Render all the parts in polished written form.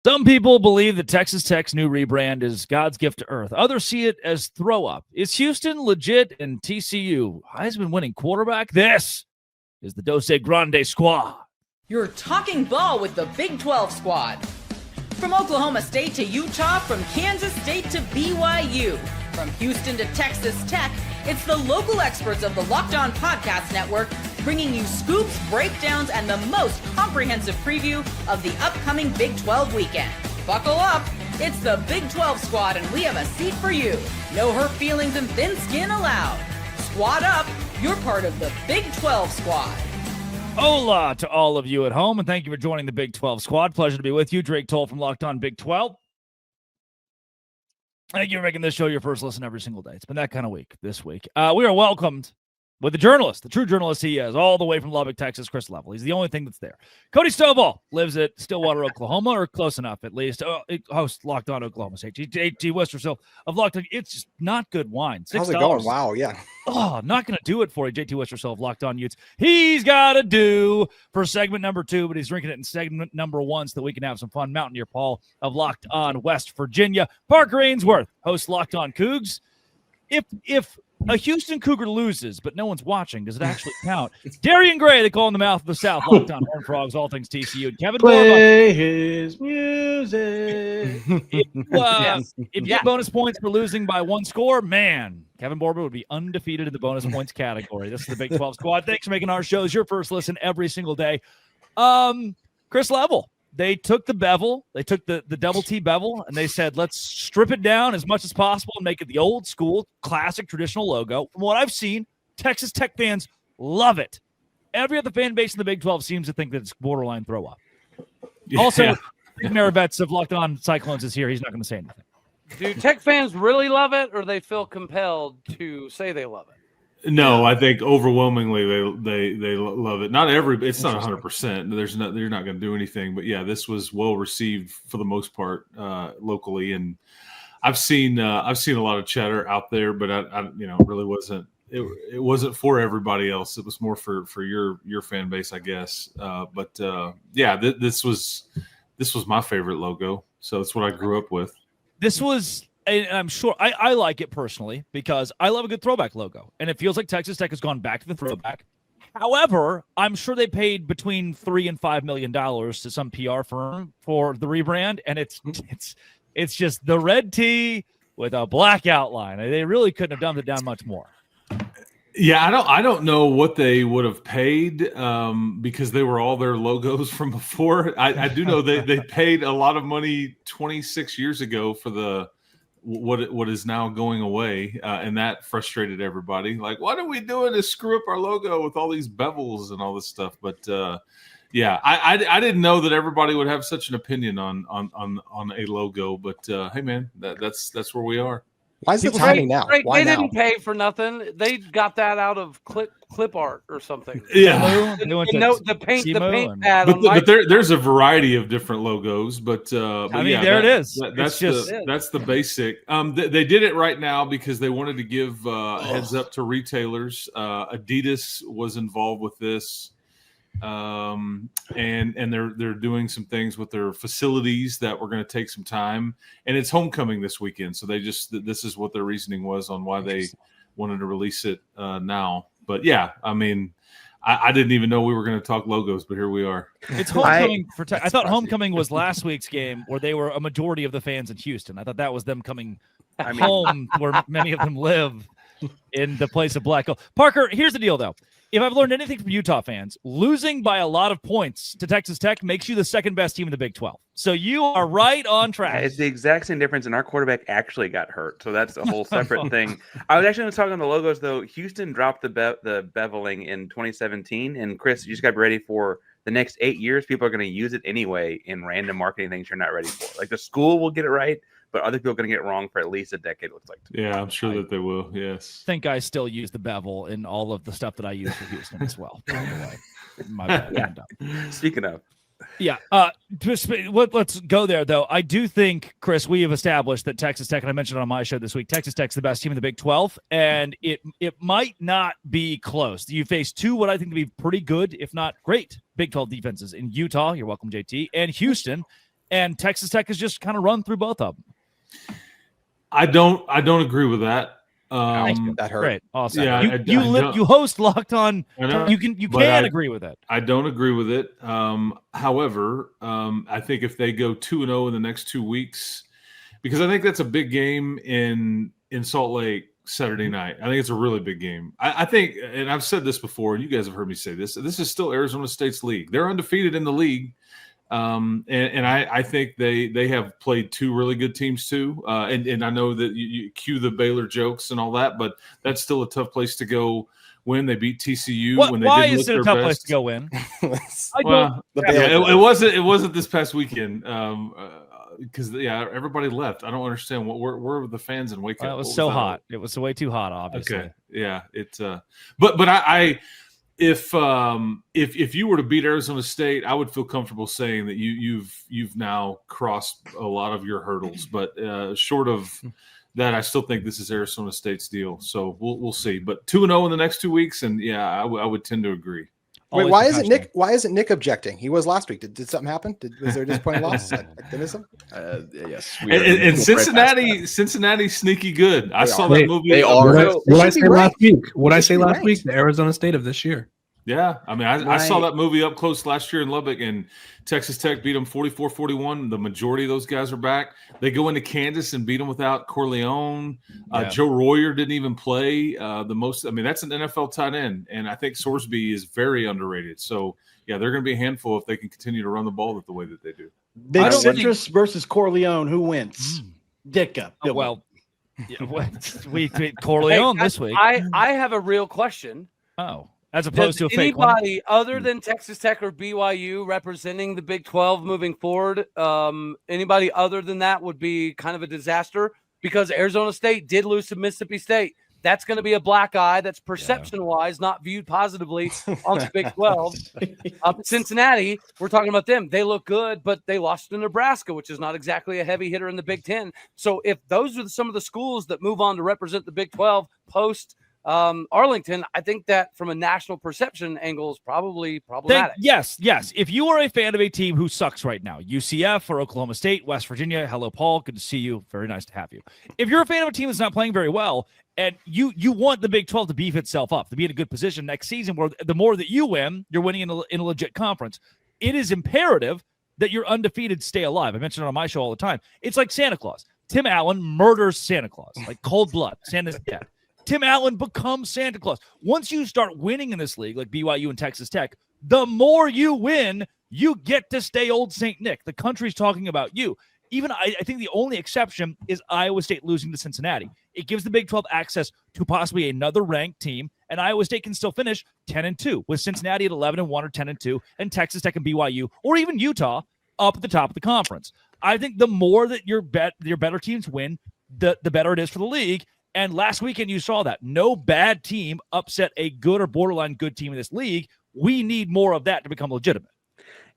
Some people believe that Texas Tech's new rebrand is God's gift to earth. Others see it as throw up. Is Houston legit and TCU Heisman-winning quarterback? This is the Dose Grande Squad. You're talking ball with the Big 12 squad. From Oklahoma State to Utah, from Kansas State to BYU, from Houston to Texas Tech, it's the local experts of the Locked On Podcast Network bringing you scoops, breakdowns, and the most comprehensive preview of the upcoming Big 12 weekend. Buckle up. It's the Big 12 squad, and we have a seat for you. No hurt feelings and thin skin allowed. Squad up. You're part of the Big 12 squad. Hola to all of you at home, and thank you for joining the Big 12 squad. Pleasure to be with you. Drake Toll from Locked On Big 12. Thank you for making this show your first listen every single day. It's been that kind of week this week. We are welcomed with the journalist, the true journalist he is, all the way from Lubbock, Texas, Chris Level. He's the only thing that's there. Cody Stovall lives at Stillwater, Oklahoma, or close enough at least. Hosts Locked On Oklahoma State. G. Westerfield of Locked On. It's just not good wine. $6. How's it going? Wow, yeah. Oh, not going to do it for you, JT Westerfield of Locked On Utes. He's got to do for segment number 2, but he's drinking it in segment number 1 so that we can have some fun. Mountaineer Paul of Locked On West Virginia. Parker Ainsworth hosts Locked On Cougs. If a Houston Cougar loses, but no one's watching, does it actually count? Darian Gray, they call him the mouth of the South. Locked On Horned Frogs, all things TCU. And Kevin Play his music. If you get bonus points for losing by 1 score, man, Kevin Borba would be undefeated in the bonus points category. This is the Big 12 squad. Thanks for making our shows your first listen every single day. Chris Level. They took the bevel, they took the double T bevel, and they said, let's strip it down as much as possible and make it the old school, classic, traditional logo. From what I've seen, Texas Tech fans love it. Every other fan base in the Big 12 seems to think that it's borderline throw up. Yeah. Also, Maravets of Locked On Cyclones is here. He's not going to say anything. Do Tech fans really love it, or they feel compelled to say they love it? No, I think overwhelmingly they love it. Not every, it's not 100%. They're not going to do anything, but yeah, this was well received for the most part locally, and I've seen a lot of chatter out there, but I really wasn't. It wasn't for everybody else. It was more for your fan base, I guess. This was my favorite logo, so it's what I grew up with. This was. And I'm sure I like it personally because I love a good throwback logo. And it feels like Texas Tech has gone back to the throwback. However, I'm sure they paid between $3 and $5 million to some PR firm for the rebrand. And it's just the red tee with a black outline. They really couldn't have dumbed it down much more. Yeah, I don't know what they would have paid because they were all their logos from before. I do know they paid a lot of money 26 years ago for what is now going away, and that frustrated everybody. Like, what are we doing to screw up our logo with all these bevels and all this stuff? But I didn't know that everybody would have such an opinion on a logo. But hey, man, that's where we are. Why is it timing now? Right, Why they now? didn't pay for nothing. They got that out of clip art or something. Yeah, the paint pad. But there's a variety of different logos. But it is. That's the basic. They did it right now because they wanted to give a heads up to retailers. Adidas was involved with this. And they're doing some things with their facilities that were going to take some time, and it's homecoming this weekend, so this is what their reasoning was on why they wanted to release it now. But yeah, I mean, I didn't even know we were going to talk logos, but here we are. It's homecoming I thought homecoming was last week's game where they were a majority of the fans in Houston. I thought that was them coming home where many of them live in the place of black. Parker, here's the deal though. If I've learned anything from Utah fans, losing by a lot of points to Texas Tech makes you the second best team in the Big 12. So you are right on track. It's the exact same difference, and our quarterback actually got hurt. So that's a whole separate thing. I was actually talking on the logos, though. Houston dropped the beveling in 2017. And, Chris, you just got to be ready for the next 8 years. People are going to use it anyway in random marketing things you're not ready for. Like the school will get it right, but other people are going to get it wrong for at least a decade, it looks like. Yeah, I'm sure that they will, yes. I think I still use the bevel in all of the stuff that I use for Houston as well. By the way. My bad. Yeah. Speaking of. Yeah. Let's go there, though. I do think, Chris, we have established that Texas Tech, and I mentioned it on my show this week, Texas Tech's the best team in the Big 12, and it might not be close. You face two what I think to be pretty good, if not great, Big 12 defenses in Utah, you're welcome, JT, and Houston. and Texas Tech has just kind of run through both of them. I don't agree with that. That hurt. Great, awesome. Yeah, you host Locked On. You can I agree with it. I don't agree with it. However, I think if they go 2-0 in the next 2 weeks, because I think that's a big game in Salt Lake Saturday night. I think it's a really big game. I think, and I've said this before, and you guys have heard me say this. This is still Arizona State's league. They're undefeated in the league. And I think they have played two really good teams too. And I know that you cue the Baylor jokes and all that, but that's still a tough place to go win. They beat TCU when they why didn't is look it a their tough place best. to go win? It wasn't this past weekend. Because everybody left. I don't understand where were the fans in Waco. It was so hot. It was way too hot, obviously. Okay, yeah, it's but I if you were to beat Arizona State, I would feel comfortable saying that you've now crossed a lot of your hurdles. But short of that, I still think this is Arizona State's deal. So we'll see. But 2-0 in the next 2 weeks, and I would tend to agree. Wait, why isn't Nick objecting? He was last week. Did something happen? Was there a disappointing loss? Did I miss him? Yes. And Cincinnati's sneaky good. I saw that movie. They are. What I say last week? The Arizona State of this year. Yeah, I mean, I saw that movie up close last year in Lubbock, and Texas Tech beat them 44-41. The majority of those guys are back. They go into Kansas and beat them without Corleone. Joe Royer didn't even play the most. I mean, that's an NFL tight end, and I think Sorsby is very underrated. So, they're going to be a handful if they can continue to run the ball the way that they do. Big Citrus versus Corleone. Who wins? Ditka. We Corleone this week. I have a real question. Oh. As opposed to a fake one. Anybody other than Texas Tech or BYU representing the Big 12 moving forward, anybody other than that would be kind of a disaster because Arizona State did lose to Mississippi State. That's going to be a black eye. That's perception-wise not viewed positively on the Big 12. Cincinnati, we're talking about them. They look good, but they lost to Nebraska, which is not exactly a heavy hitter in the Big 10. So if those are some of the schools that move on to represent the Big 12 post Arlington, I think that from a national perception angle is probably problematic. Yes. If you are a fan of a team who sucks right now, UCF or Oklahoma State, West Virginia, hello, Paul. Good to see you. Very nice to have you. If you're a fan of a team that's not playing very well, and you want the Big 12 to beef itself up, to be in a good position next season, where the more that you win, you're winning in a legit conference. It is imperative that your undefeated stay alive. I mention it on my show all the time. It's like Santa Claus. Tim Allen murders Santa Claus, like cold blood. Santa's dead. Tim Allen becomes Santa Claus. Once you start winning in this league, like BYU and Texas Tech, the more you win, you get to stay old St. Nick. The country's talking about you. Even I think the only exception is Iowa State losing to Cincinnati. It gives the Big 12 access to possibly another ranked team, and Iowa State can still finish 10-2 with Cincinnati at 11-1 or 10-2, and Texas Tech and BYU or even Utah up at the top of the conference. I think the more that your better teams win, the better it is for the league. And last weekend, you saw that. No bad team upset a good or borderline good team in this league. We need more of that to become legitimate.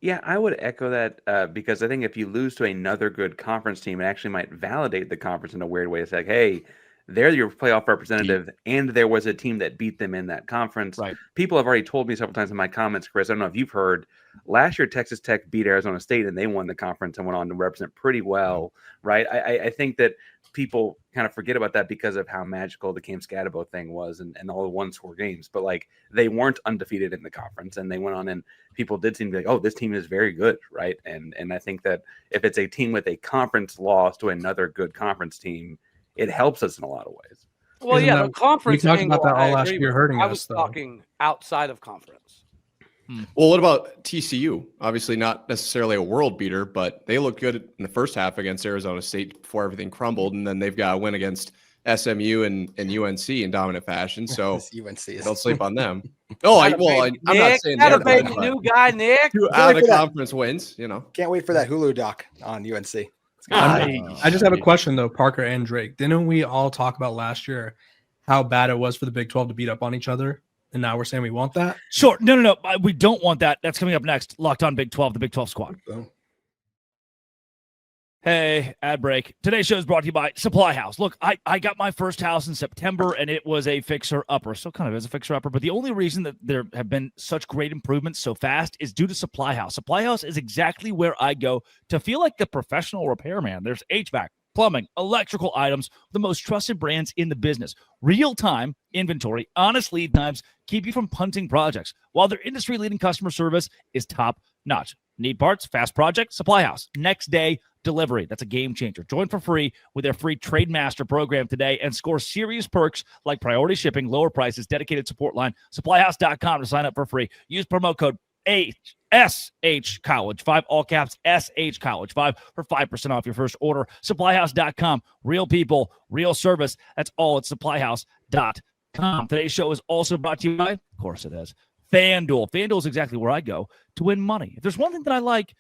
Yeah, I would echo that because I think if you lose to another good conference team, it actually might validate the conference in a weird way. It's like, hey, they're your playoff representative, and there was a team that beat them in that conference. Right. People have already told me several times in my comments, Chris, I don't know if you've heard, last year Texas Tech beat Arizona State, and they won the conference and went on to represent pretty well, right? I think that people kind of forget about that because of how magical the Cam Scatabo thing was and all the one-score games. But, like, they weren't undefeated in the conference, and they went on, and people did seem to be like, oh, this team is very good, right? And I think that if it's a team with a conference loss to another good conference team, it helps us in a lot of ways. Well, the conference we talked angle, about that all last year hurting I us, was though. talking outside of conference. Well, what about TCU? Obviously not necessarily a world beater, but they looked good in the first half against Arizona State before everything crumbled, and then they've got a win against SMU and UNC in dominant fashion. So don't sleep on them. I'm not saying that. Got a new guy, Nick. 2 out of the conference wins, Can't wait for that Hulu doc on UNC. I just have a question, though, Parker and Drake. Didn't we all talk about last year how bad it was for the Big 12 to beat up on each other? And now we're saying we want that? Sure. No. We don't want that. That's coming up next. Locked On Big 12, the Big 12 squad. Hey, ad break. Today's show is brought to you by Supply House. Look, I got my first house in September, and it was a fixer-upper. Still kind of is a fixer-upper, but the only reason that there have been such great improvements so fast is due to Supply House. Supply House is exactly where I go to feel like the professional repairman. There's HVAC, plumbing, electrical items, the most trusted brands in the business. Real-time inventory, honest lead times keep you from punting projects, while their industry-leading customer service is top-notch. Need parts? Fast project? Supply House. Next day delivery. That's a game changer. Join for free with their free Trade Master program today and score serious perks like priority shipping, lower prices, dedicated support line. Supplyhouse.com to sign up for free. Use promo code SHCollege5, all caps SHCollege5 for 5% off your first order. Supplyhouse.com. Real people, real service. That's all at supplyhouse.com. Today's show is also brought to you by, of course it is, FanDuel. FanDuel is exactly where I go to win money. If there's one thing that I like,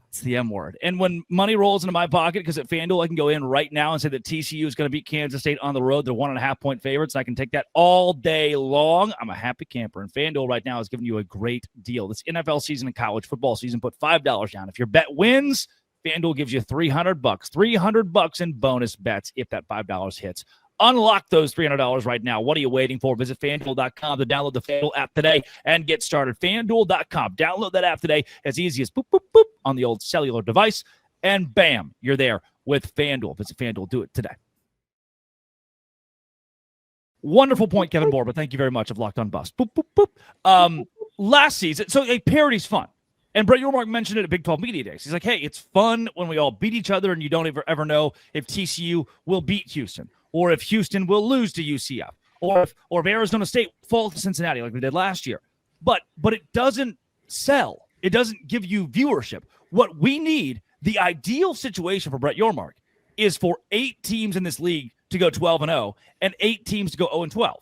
it's the M word. And when money rolls into my pocket, because at FanDuel, I can go in right now and say that TCU is going to beat Kansas State on the road. They're 1.5-point favorites, and I can take that all day long. I'm a happy camper. And FanDuel right now is giving you a great deal. This NFL season and college football season, put $5 down. If your bet wins, FanDuel gives you $300. $300 in bonus bets if that $5 hits. Unlock those $300 right now. What are you waiting for? Visit FanDuel.com to download the FanDuel app today and get started. FanDuel.com. Download that app today as easy as boop, boop, boop on the old cellular device, and bam, you're there with FanDuel. Visit FanDuel. Do it today. Wonderful point, Kevin Borba. Thank you very much. Of Locked On Bust. Boop, boop, boop. Last season, so parity's fun. And Brett Yormark mentioned it at Big 12 Media Days. He's like, hey, it's fun when we all beat each other and you don't ever know if TCU will beat Houston, or if Houston will lose to UCF, or if Arizona State falls to Cincinnati like we did last year. But it doesn't sell. It doesn't give you viewership. What we need, the ideal situation for Brett Yormark, is for 8 teams in this league to go 12-0 and 8 teams to go 0-12.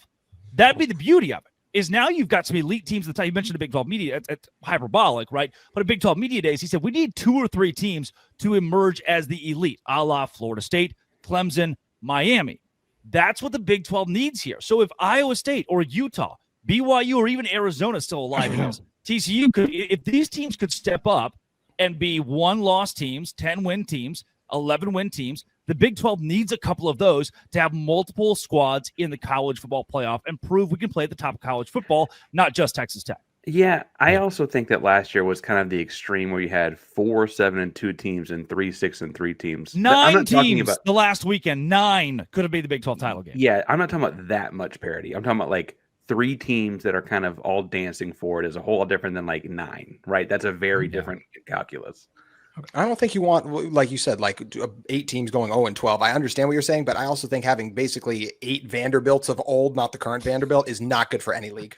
That'd be the beauty of it. Is now you've got some elite teams at the time. You mentioned the Big 12 Media. It's hyperbolic, right? But at Big 12 Media Days, he said, we need 2 or 3 teams to emerge as the elite, a la Florida State, Clemson, Miami. That's what the Big 12 needs here. So if Iowa State or Utah, BYU, or even Arizona is still alive in this, TCU could, if these teams could step up and be 1-loss teams, 10-win teams, 11-win teams, the Big 12 needs a couple of those to have multiple squads in the college football playoff and prove we can play at the top of college football, not just Texas Tech. Yeah, I also think that last year was kind of the extreme where you had 4 7-2 teams and 3 6-3 teams. 9 teams the last weekend. 9 could have been the Big 12 title game. Yeah, I'm not talking about that much parity. I'm talking about like 3 teams that are kind of all dancing for it is a whole lot different than like 9, right? That's a very different calculus. I don't think you want, like you said, like 8 teams going 0-12. I understand what you're saying, but I also think having basically 8 Vanderbilts of old, not the current Vanderbilt, is not good for any league.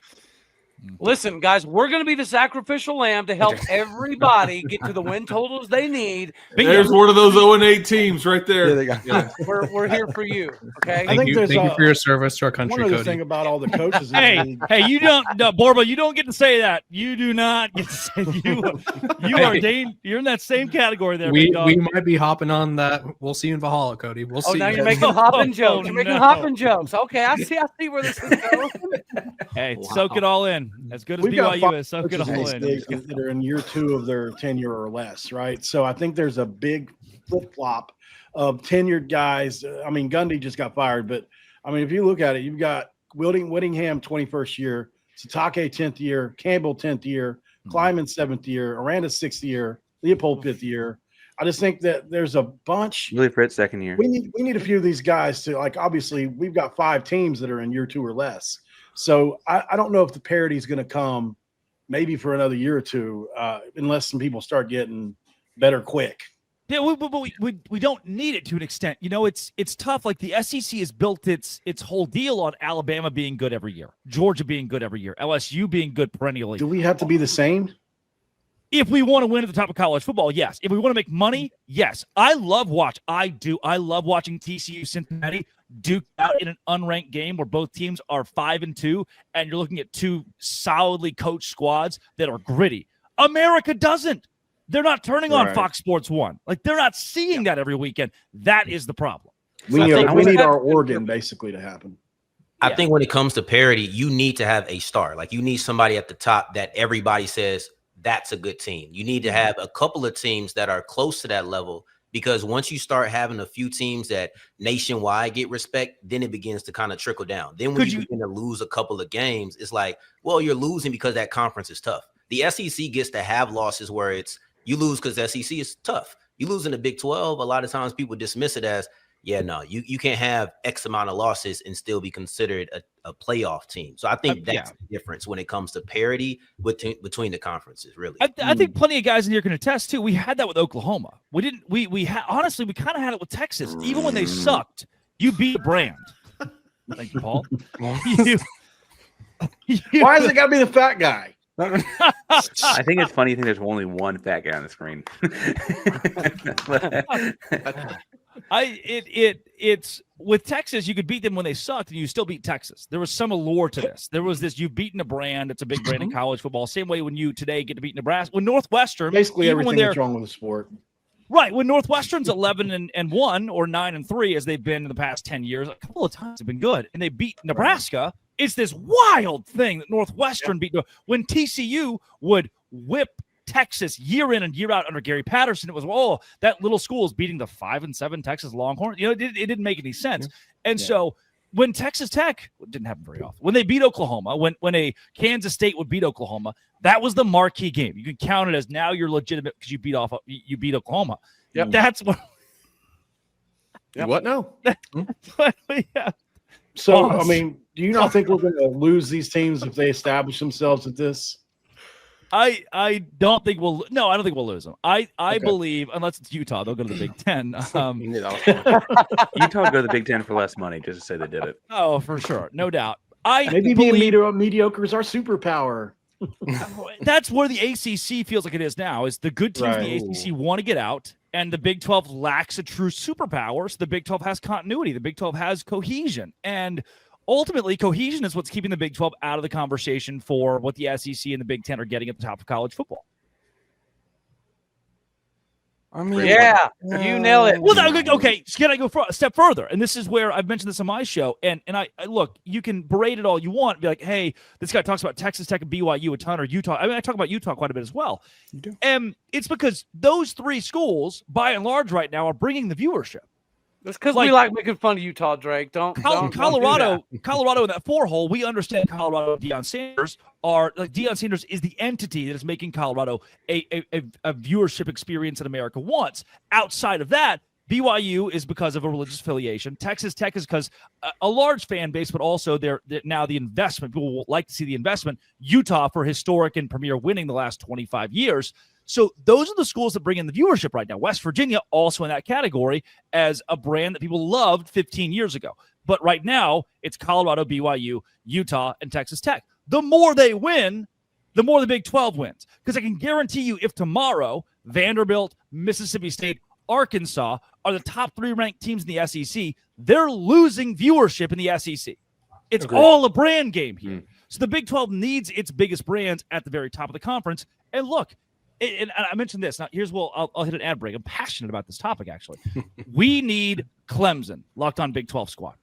Listen, guys, we're going to be the sacrificial lamb to help everybody get to the win totals they need. There's one of those 0-8 teams right there. There they go. Yeah. We're here for you. Okay. Thank you for your service to our country. One other thing about all the coaches. hey, you don't, Borba, you don't get to say that. You do not get to say you're in that same category there. We might be hopping on that. We'll see you in Valhalla, Cody. We'll see. Oh, now you're making hopping jokes. You're making hopping jokes. Okay, I see where this is going. Hey, soak it all in. As good as BYU is, soak it all in. That are in year 2 of their tenure or less, right? So I think there's a big flip-flop of tenured guys. I mean, Gundy just got fired, but I mean, if you look at it, you've got Whittingham 21st year, Satake 10th year, Campbell 10th year, Kleiman 7th year, Aranda 6th year, Leopold 5th year. I just think that there's a bunch. Really, Fritz 2nd year. We need a few of these guys to, like, obviously we've got 5 teams that are in year 2 or less. So I don't know if the parity is going to come maybe for another year or 2 unless some people start getting better quick. Yeah, we don't need it to an extent. You know, it's tough. Like the SEC has built its whole deal on Alabama being good every year, Georgia being good every year, LSU being good perennially. Do we have to be the same? If we want to win at the top of college football, yes. If we want to make money, yes. I love watching TCU Cincinnati duke out in an unranked game where both teams are 5-2, and you're looking at 2 solidly coached squads that are gritty. America doesn't. They're not turning on Fox Sports 1. Like, they're not seeing that every weekend. That is the problem. We need our Oregon basically to happen. I think when it comes to parity, you need to have a star. Like, you need somebody at the top that everybody says that's a good team. You need to have a couple of teams that are close to that level because once you start having a few teams that nationwide get respect, then it begins to kind of trickle down. Then when you begin to lose a couple of games, it's like, well, you're losing because that conference is tough. The SEC gets to have losses where it's you lose because the SEC is tough. You lose in the Big 12, a lot of times people dismiss it as, yeah, no, you can't have X amount of losses and still be considered a playoff team. So I think that's the difference when it comes to parity between the conferences, really. I think plenty of guys in here can attest, too. We had that with Oklahoma. Honestly, we kind of had it with Texas. Even when they sucked, you beat a brand. Thank you, Paul. Why is it got to be the fat guy? I think it's funny. You think there's only one fat guy on the screen. It's with Texas, you could beat them when they sucked and you still beat Texas. There was some allure to this. There was this, you've beaten a brand. It's a big brand in college football. Same way when you today get to beat Nebraska. When Northwestern, basically everything that's wrong with the sport. Right. When Northwestern's 11-1 or 9-3, as they've been in the past 10 years, a couple of times have been good, and they beat Nebraska. It's this wild thing that Northwestern beat. When TCU would whip Texas year in and year out under Gary Patterson, it was, that little school is beating the 5-7 Texas Longhorns. It didn't make any sense. And so when Texas Tech, it didn't happen very often, when they beat Oklahoma, when a Kansas State would beat Oklahoma, that was the marquee game. You can count it as now you're legitimate because you beat Oklahoma. Yep. That's what. What now? So, I mean, do you not think we're going to lose these teams if they establish themselves at this? I don't think we'll. No, I don't think we'll lose them. I believe, unless it's Utah, they'll go to the Big Ten. Utah go to the Big Ten for less money, just to say they did it. Oh, for sure, no doubt. Maybe being mediocre is our superpower. That's where the ACC feels like it is now. Is the good teams in the ACC want to get out, and the Big 12 lacks a true superpower. So the Big 12 has continuity. The Big 12 has cohesion, and ultimately, cohesion is what's keeping the Big 12 out of the conversation for what the SEC and the Big 10 are getting at the top of college football. I mean, you nail it. Well, okay, can I go a step further? And this is where I've mentioned this on my show. And I look, you can berate it all you want. Be like, hey, this guy talks about Texas Tech and BYU a ton, or Utah. I mean, I talk about Utah quite a bit as well. You do. And it's because those three schools, by and large, right now, are bringing the viewership. It's because we like making fun of Utah, Drake. Colorado in that 4-hole, we understand Colorado and Deion Sanders are like Deion Sanders is the entity that is making Colorado a viewership experience that America wants. Outside of that, BYU is because of a religious affiliation. Texas Tech is because a large fan base, but also they're now the investment. People will like to see the investment. Utah for historic and premier winning the last 25 years. So those are the schools that bring in the viewership right now. West Virginia also in that category as a brand that people loved 15 years ago. But right now, it's Colorado, BYU, Utah, and Texas Tech. The more they win, the more the Big 12 wins. Because I can guarantee you if tomorrow Vanderbilt, Mississippi State, Arkansas are the top 3 ranked teams in the SEC, they're losing viewership in the SEC. It's all a brand game here. So the Big 12 needs its biggest brands at the very top of the conference. And look, and I mentioned this. Now, here's I'll hit an ad break. I'm passionate about this topic, actually. We need Clemson, Locked On Big 12 Squad.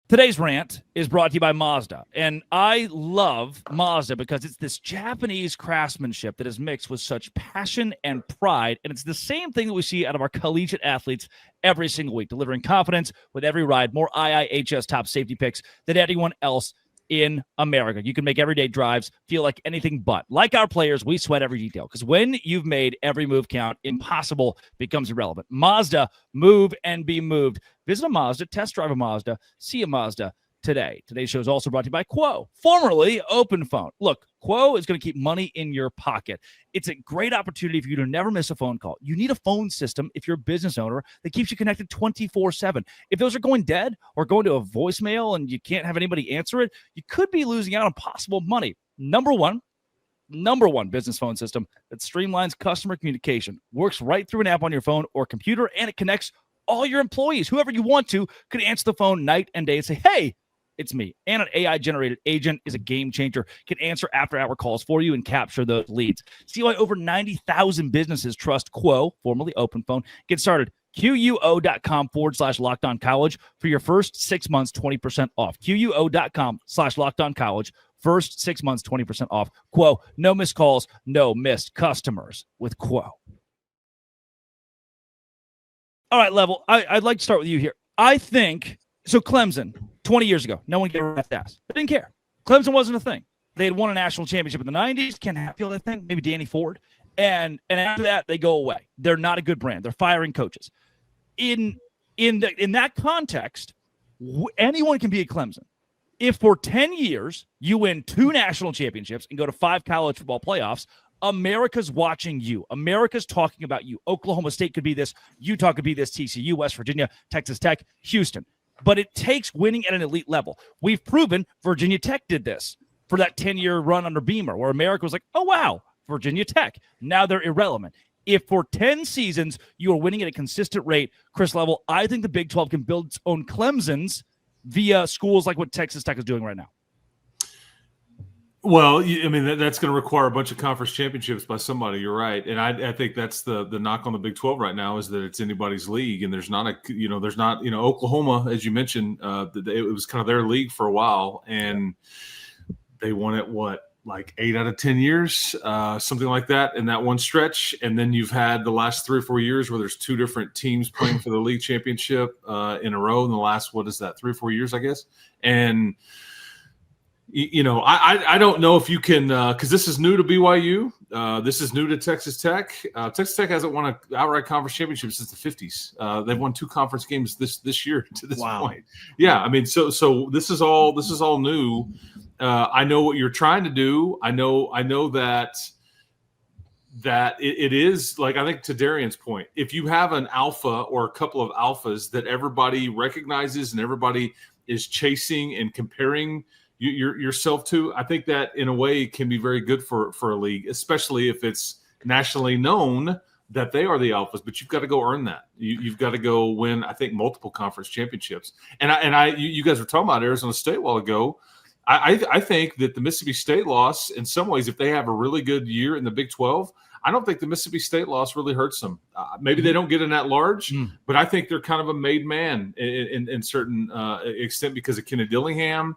Today's rant is brought to you by Mazda. And I love Mazda because it's this Japanese craftsmanship that is mixed with such passion and pride. And it's the same thing that we see out of our collegiate athletes every single week, delivering confidence with every ride, more IIHS top safety picks than anyone else in America. You can make everyday drives feel like anything but. Like our players, we sweat every detail because when you've made every move count, impossible becomes irrelevant. Mazda, move and be moved. Visit a Mazda, test drive a Mazda, see a Mazda today. Today's show is also brought to you by Quo, formerly Open Phone. Look, Quo is going to keep money in your pocket. It's a great opportunity for you to never miss a phone call. You need a phone system if you're a business owner that keeps you connected 24/7. If those are going dead or going to a voicemail and you can't have anybody answer it, you could be losing out on possible money. Number one business phone system that streamlines customer communication, works right through an app on your phone or computer, and it connects all your employees. Whoever you want to could answer the phone night and day and say, hey, it's me. And an AI-generated agent is a game changer, can answer after-hour calls for you and capture those leads. See why over 90,000 businesses trust Quo, formerly Open Phone. Get started. QUO.com/LockedOnCollege for your first 6 months, 20% off. QUO.com/LockedOnCollege. First 6 months, 20% off. Quo, no missed calls, no missed customers with Quo. All right, Level. I'd like to start with you here. I think so. Clemson, 20 years ago, no one gave a rat's ass. They didn't care. Clemson wasn't a thing. They had won a national championship in the 90s. Ken Hatfield, I think, maybe Danny Ford. And after that, they go away. They're not a good brand. They're firing coaches. In that context, anyone can be a Clemson. If for 10 years you win 2 national championships and go to 5 college football playoffs, America's watching you. America's talking about you. Oklahoma State could be this. Utah could be this. TCU, West Virginia, Texas Tech, Houston. But it takes winning at an elite level. We've proven Virginia Tech did this for that 10-year run under Beamer, where America was like, oh, wow, Virginia Tech. Now they're irrelevant. If for 10 seasons you are winning at a consistent rate, Chris Level, I think the Big 12 can build its own Clemsons via schools like what Texas Tech is doing right now. Well, I mean, that's going to require a bunch of conference championships by somebody. You're right. And I think that's the knock on the Big 12 right now is that it's anybody's league. And there's not Oklahoma, as you mentioned, it was kind of their league for a while. And they won it, like 8 out of 10 years, something like that in that one stretch. And then you've had the last 3 or 4 years where there's 2 different teams playing for the league championship in a row in the last, 3 or 4 years, I guess. And I don't know if you can because this is new to BYU. This is new to Texas Tech. Texas Tech hasn't won an outright conference championship since the 50s. They've won 2 conference games this year to this point. Yeah, I mean, so this is all new. I know what you're trying to do. I know that it is like, I think to Darian's point, if you have an alpha or a couple of alphas that everybody recognizes and everybody is chasing and comparing yourself to, I think that in a way can be very good for a league, especially if it's nationally known that they are the alphas. But you've got to go earn that. You've got to go win, I think, multiple conference championships. And you guys were talking about Arizona State a while ago. I think that the Mississippi State loss, in some ways, if they have a really good year in the Big 12, I don't think the Mississippi State loss really hurts them. Maybe they don't get in that large, but I think they're kind of a made man in certain extent because of Kenny Dillingham.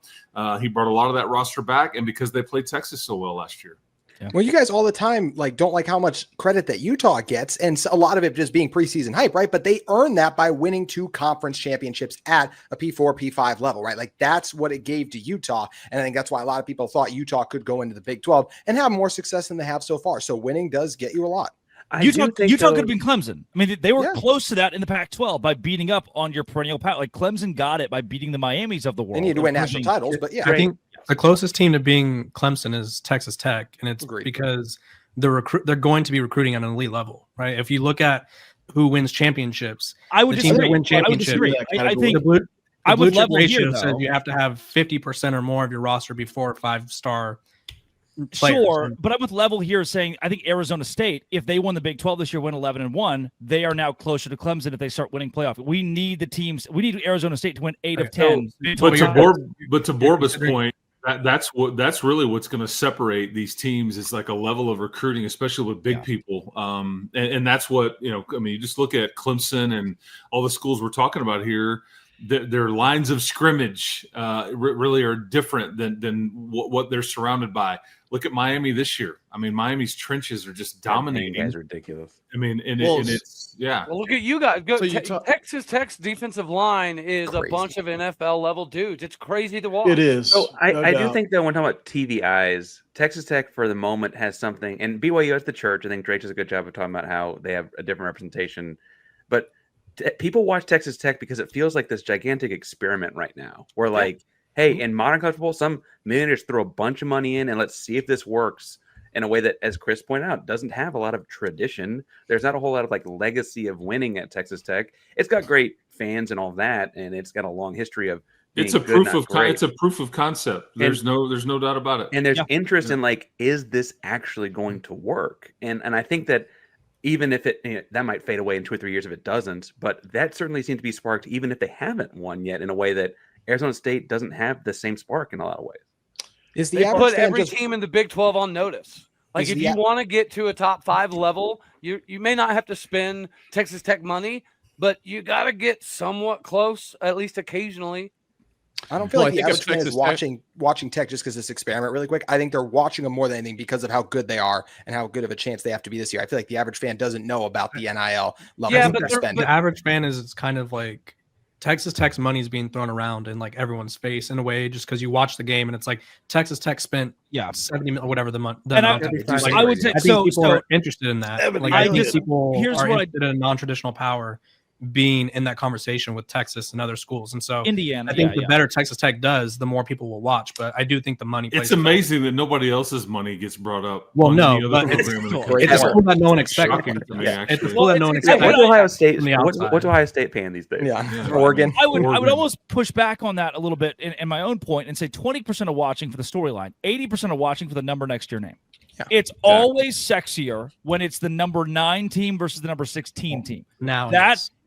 He brought a lot of that roster back, and because they played Texas so well last year. Yeah. Well, you guys all the time don't like how much credit that Utah gets, and a lot of it just being preseason hype, right? But they earn that by winning 2 conference championships at a P4, P5 level, right? Like that's what it gave to Utah, and I think that's why a lot of people thought Utah could go into the Big 12 and have more success than they have so far. So winning does get you a lot. Utah could have been Clemson. I mean, they were close to that in the Pac-12 by beating up on your perennial power. Like Clemson got it by beating the Miamis of the world. They need to win national titles, but yeah. I think the closest team to being Clemson is Texas Tech, and it's because they're going to be recruiting at an elite level, right? If you look at who wins championships, I would disagree. Win championships. I think the blue chip ratio here, says you have to have 50% or more of your roster be 4 or 5-star players. Sure, but I'm with Level here saying I think Arizona State, if they won the Big 12 this year, win 11-1, they are now closer to Clemson if they start winning playoff. We need the teams. We need Arizona State to win 8 of 10. But to Borba's point, that's really what's going to separate these teams is like a level of recruiting, especially with big people. And that's what, I mean, you just look at Clemson and all the schools we're talking about here. Their lines of scrimmage really are different than what they're surrounded by. Look at Miami this year. I mean, Miami's trenches are just dominating. That guy's ridiculous. I mean, and it's Well, look at you guys. Texas Tech's defensive line is crazy. A bunch of NFL level dudes. It's crazy to watch. It is. So I do think that when talking about TV eyes, Texas Tech for the moment has something, and BYU as the church. I think Drake does a good job of talking about how they have a different representation, but people watch Texas Tech because it feels like this gigantic experiment right now. Where hey, in modern college football, some millionaires throw a bunch of money in and let's see if this works in a way that, as Chris pointed out, doesn't have a lot of tradition. There's not a whole lot of legacy of winning at Texas Tech. It's got great fans and all that, and it's got a long history of. It's a proof of concept. There's no doubt about it. And there's interest in is this actually going to work? And I think that. Even if that might fade away in 2 or 3 years if it doesn't, but that certainly seems to be sparked even if they haven't won yet in a way that Arizona State doesn't have the same spark in a lot of ways. They put every team in the Big 12 on notice. If you want to get to a top 5 level, you may not have to spend Texas Tech money, but you got to get somewhat close, at least occasionally. I don't feel Well, like I the think if average fan is Texas watching Tech just because this experiment really quick. I think they're watching them more than anything because of how good they are and how good of a chance they have to be this year. I feel like the average fan doesn't know about the NIL level Yeah, that they're spending. the average fan is kind of like Texas Tech's money is being thrown around in like everyone's face in a way, just because you watch the game and it's like Texas Tech spent 70 million, whatever the amount. I would say I think people are interested in that. Like I think people here's are what interested in non-traditional power being in that conversation with Texas and other schools. And so Indiana, I think the better Texas Tech does, the more people will watch. But I do think the money plays It's amazing that nobody else's money gets brought up. Well, on no, any other but program in the it's country. a school that no one expected. Shocking to me, It's a actually. school that no one Yeah, expected. what's Ohio State? from the outside. What's Ohio State paying these days? Yeah. Oregon. I would almost push back on that a little bit in my own point and say 20% of watching for the storyline, 80% of watching for the number next to your name. Yeah, it's always sexier when it's the number 9 team versus the number 16 team. Now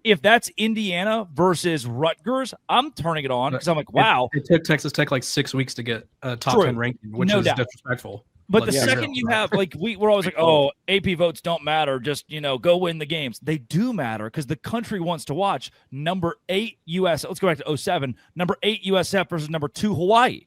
If that's Indiana versus Rutgers, I'm turning it on because I'm like, wow. It took Texas Tech like 6 weeks to get a top 10 ranking, which is disrespectful. But the second you have, like, we're always like, oh, AP votes don't matter. Just, go win the games. They do matter because the country wants to watch number 8 US. Let's go back to 07. Number 8 USF versus number 2 Hawaii.